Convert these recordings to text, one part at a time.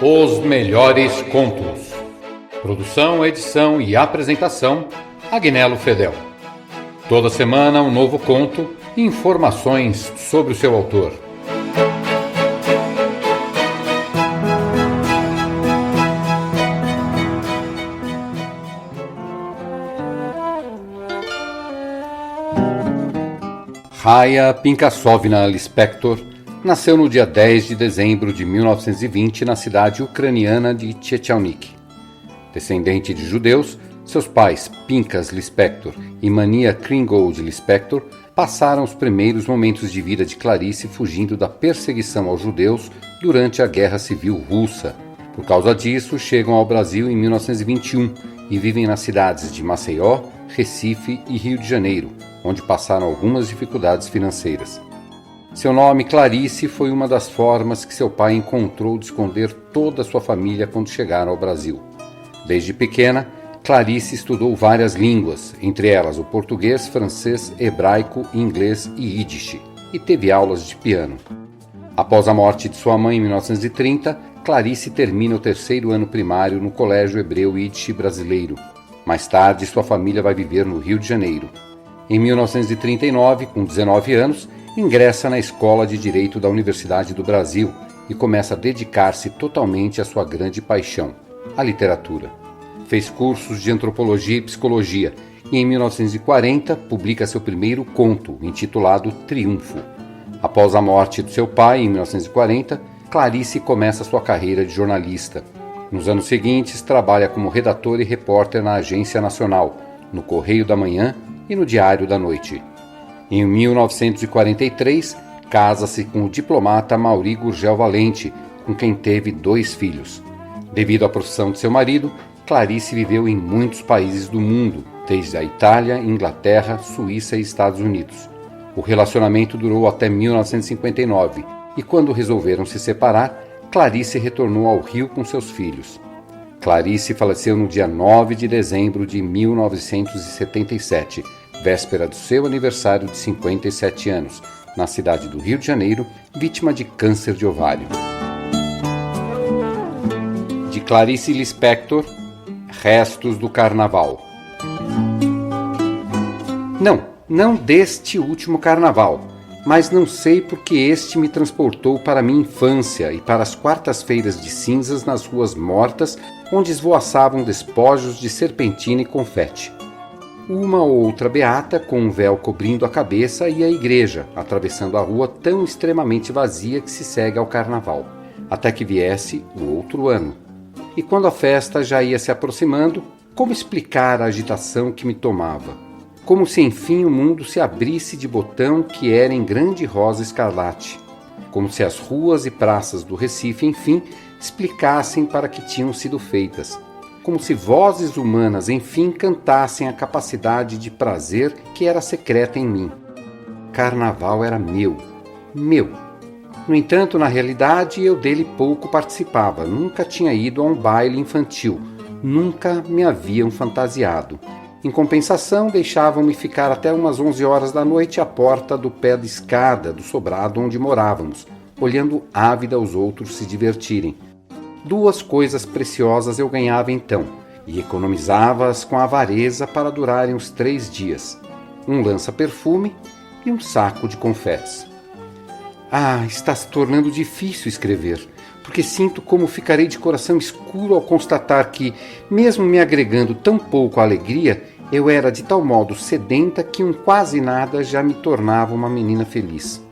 Os melhores contos. Produção, edição e apresentação, Agnello Fedel. Toda semana um novo conto e informações sobre o seu autor. Raya Pinkassovna Lispector nasceu no dia 10 de dezembro de 1920 na cidade ucraniana de Tchetchelnik. Descendente de judeus, seus pais Pinkas Lispector e Mania Kringold Lispector passaram os primeiros momentos de vida de Clarice fugindo da perseguição aos judeus durante a Guerra Civil Russa. Por causa disso, chegam ao Brasil em 1921 e vivem nas cidades de Maceió, Recife e Rio de Janeiro, onde passaram algumas dificuldades financeiras. Seu nome, Clarice, foi uma das formas que seu pai encontrou de esconder toda a sua família quando chegaram ao Brasil. Desde pequena, Clarice estudou várias línguas, entre elas o português, francês, hebraico, inglês e Yiddish, e teve aulas de piano. Após a morte de sua mãe em 1930, Clarice termina o terceiro ano primário no Colégio Hebreu Yiddish Brasileiro. Mais tarde, sua família vai viver no Rio de Janeiro. Em 1939, com 19 anos, ingressa na Escola de Direito da Universidade do Brasil e começa a dedicar-se totalmente à sua grande paixão, a literatura. Fez cursos de antropologia e psicologia e, em 1940, publica seu primeiro conto, intitulado Triunfo. Após a morte do seu pai, em 1940, Clarice começa sua carreira de jornalista. Nos anos seguintes, trabalha como redator e repórter na Agência Nacional, no Correio da Manhã e no Diário da Noite. Em 1943, casa-se com o diplomata Mauri Gurgel Valente, com quem teve 2 filhos. Devido à profissão de seu marido, Clarice viveu em muitos países do mundo, desde a Itália, Inglaterra, Suíça e Estados Unidos. O relacionamento durou até 1959 e, quando resolveram se separar, Clarice retornou ao Rio com seus filhos. Clarice faleceu no dia 9 de dezembro de 1977, véspera do seu aniversário de 57 anos, na cidade do Rio de Janeiro, vítima de câncer de ovário. De Clarice Lispector, Restos do Carnaval. Não deste último carnaval, mas não sei porque este me transportou para minha infância e para as quartas-feiras de cinzas nas ruas mortas, onde esvoaçavam despojos de serpentina e confete. Uma ou outra beata com um véu cobrindo a cabeça e a igreja, atravessando a rua tão extremamente vazia que se segue ao carnaval, até que viesse o outro ano. E quando a festa já ia se aproximando, como explicar a agitação que me tomava? Como se enfim o mundo se abrisse de botão que era em grande rosa escarlate. Como se as ruas e praças do Recife, enfim, explicassem para que tinham sido feitas. Como se vozes humanas, enfim, cantassem a capacidade de prazer que era secreta em mim. Carnaval era meu. No entanto, na realidade, eu dele pouco participava. Nunca tinha ido a um baile infantil. Nunca me haviam fantasiado. Em compensação, deixavam-me ficar até umas 11 horas da noite à porta do pé de escada do sobrado onde morávamos, olhando ávida os outros se divertirem. 2 coisas preciosas eu ganhava então, e economizava-as com avareza para durarem os 3 dias. Um lança-perfume e um saco de confetes. Está se tornando difícil escrever, porque sinto como ficarei de coração escuro ao constatar que, mesmo me agregando tão pouco à alegria, eu era de tal modo sedenta que um quase nada já me tornava uma menina feliz.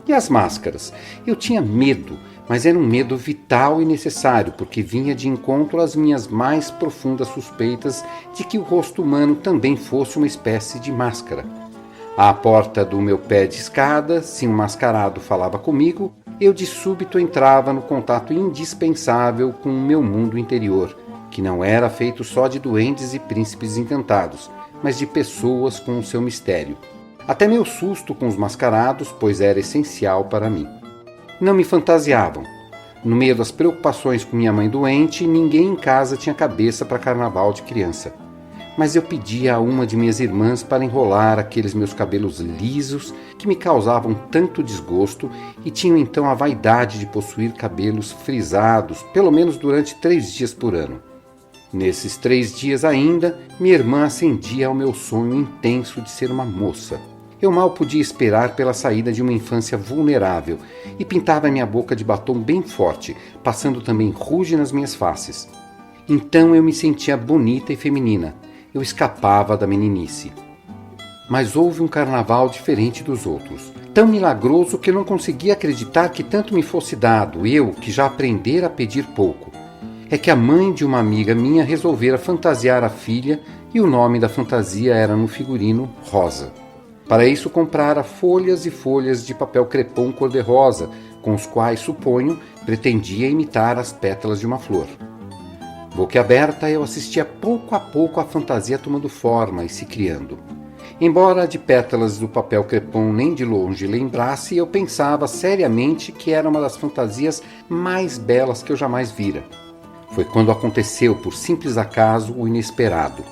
E as máscaras? Eu tinha medo, mas era um medo vital e necessário, porque vinha de encontro às minhas mais profundas suspeitas de que o rosto humano também fosse uma espécie de máscara. À porta do meu pé de escada, se um mascarado falava comigo, eu de súbito entrava no contato indispensável com o meu mundo interior, que não era feito só de duendes e príncipes encantados, mas de pessoas com o seu mistério. Até meu susto com os mascarados, pois era essencial para mim. Não me fantasiavam. No meio das preocupações com minha mãe doente, ninguém em casa tinha cabeça para carnaval de criança. mas eu pedia a uma de minhas irmãs para enrolar aqueles meus cabelos lisos que me causavam tanto desgosto e tinham então a vaidade de possuir cabelos frisados, pelo menos durante 3 dias por ano. Nesses 3 dias ainda, minha irmã acendia ao meu sonho intenso de ser uma moça. Eu mal podia esperar pela saída de uma infância vulnerável e pintava minha boca de batom bem forte, passando também rouge nas minhas faces. Então eu me sentia bonita e feminina. Eu escapava da meninice. Mas houve um carnaval diferente dos outros. Tão milagroso que eu não conseguia acreditar que tanto me fosse dado, eu que já aprendera a pedir pouco. É que a mãe de uma amiga minha resolvera fantasiar a filha e o nome da fantasia era no figurino Rosa. Para isso comprara folhas e folhas de papel crepom cor-de-rosa, com os quais, suponho, pretendia imitar as pétalas de uma flor. Boquiaberta, eu assistia pouco a pouco a fantasia tomando forma e se criando. Embora de pétalas do papel crepom nem de longe lembrasse, eu pensava seriamente que era uma das fantasias mais belas que eu jamais vira. Foi quando aconteceu, por simples acaso, o inesperado.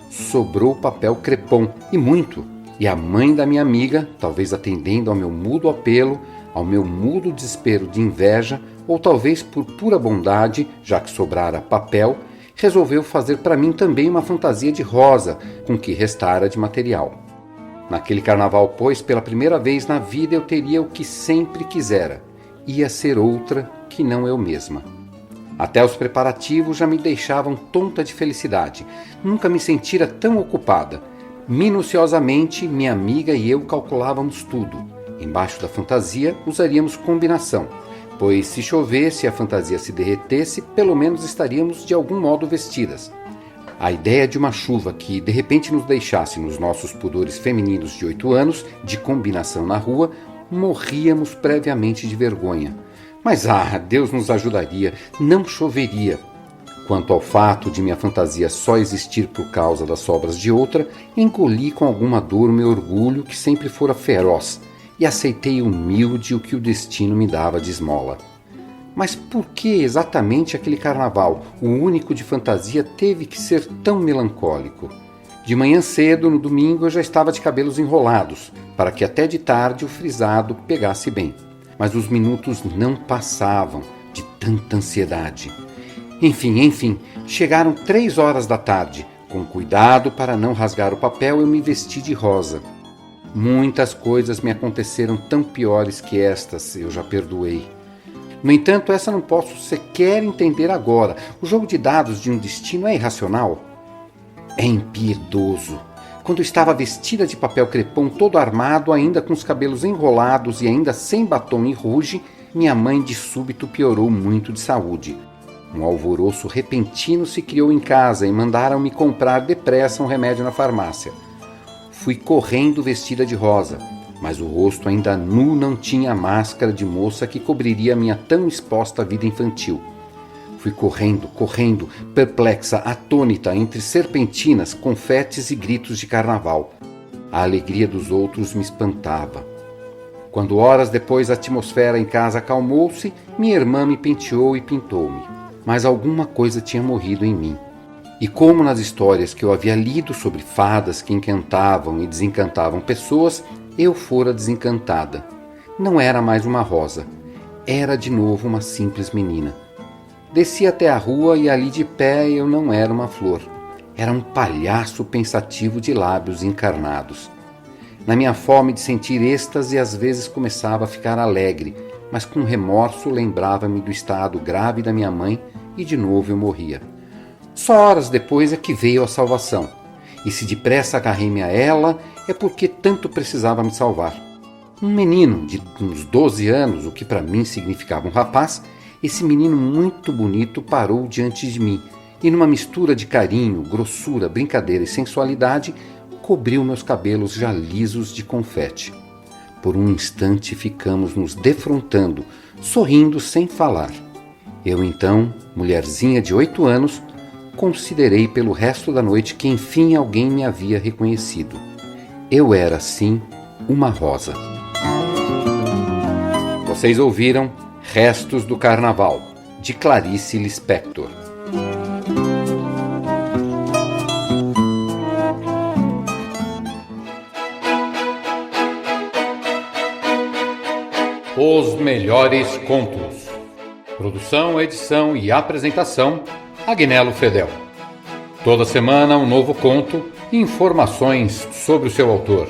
Sobrou papel crepom, e muito, e a mãe da minha amiga, talvez atendendo ao meu mudo apelo, ao meu mudo desespero de inveja, ou talvez por pura bondade, já que sobrara papel, resolveu fazer para mim também uma fantasia de rosa, com que restara de material. Naquele carnaval, pois, pela primeira vez na vida eu teria o que sempre quisera. Ia ser outra que não eu mesma. Até os preparativos já me deixavam tonta de felicidade. Nunca me sentira tão ocupada. Minuciosamente, minha amiga e eu calculávamos tudo. Embaixo da fantasia, usaríamos combinação, pois se chovesse e a fantasia se derretesse, pelo menos estaríamos de algum modo vestidas. A ideia de uma chuva que de repente nos deixasse nos nossos pudores femininos de 8 anos, de combinação na rua, morríamos previamente de vergonha. Mas Deus nos ajudaria, não choveria. Quanto ao fato de minha fantasia só existir por causa das sobras de outra, engoli com alguma dor o meu orgulho que sempre fora feroz e aceitei humilde o que o destino me dava de esmola. Mas por que exatamente aquele carnaval, o único de fantasia, teve que ser tão melancólico? De manhã cedo, no domingo, eu já estava de cabelos enrolados, para que até de tarde o frisado pegasse bem. Mas os minutos não passavam de tanta ansiedade. Enfim, chegaram 3 horas da tarde. Com cuidado para não rasgar o papel, eu me vesti de rosa. Muitas coisas me aconteceram tão piores que estas, eu já perdoei. No entanto, essa não posso sequer entender agora. O jogo de dados de um destino é irracional? É impiedoso. Quando estava vestida de papel crepom, todo armado, ainda com os cabelos enrolados e ainda sem batom e rouge, minha mãe de súbito piorou muito de saúde. Um alvoroço repentino se criou em casa e mandaram-me comprar depressa um remédio na farmácia. Fui correndo vestida de rosa, mas o rosto ainda nu não tinha a máscara de moça que cobriria minha tão exposta vida infantil. Fui correndo, perplexa, atônita, entre serpentinas, confetes e gritos de carnaval. A alegria dos outros me espantava. Quando horas depois a atmosfera em casa acalmou-se, minha irmã me penteou e pintou-me. Mas alguma coisa tinha morrido em mim. E como nas histórias que eu havia lido sobre fadas que encantavam e desencantavam pessoas, eu fora desencantada. Não era mais uma rosa. Era de novo uma simples menina. Desci até a rua e ali de pé eu não era uma flor. Era um palhaço pensativo de lábios encarnados. Na minha fome de sentir êxtase, às vezes começava a ficar alegre, mas com remorso lembrava-me do estado grave da minha mãe e de novo eu morria. Só horas depois é que veio a salvação. E se depressa agarrei-me a ela, é porque tanto precisava me salvar. Um menino de uns 12 anos, o que para mim significava um rapaz, esse menino muito bonito parou diante de mim e numa mistura de carinho, grossura, brincadeira e sensualidade, cobriu meus cabelos já lisos de confete. Por um instante ficamos nos defrontando, sorrindo sem falar. Eu então, mulherzinha de 8 anos, considerei pelo resto da noite que enfim alguém me havia reconhecido. Eu era, sim, uma rosa. Vocês ouviram Restos do Carnaval, de Clarice Lispector. Os melhores contos. Produção, edição e apresentação, Agnello Fedel. Toda semana um novo conto e informações sobre o seu autor.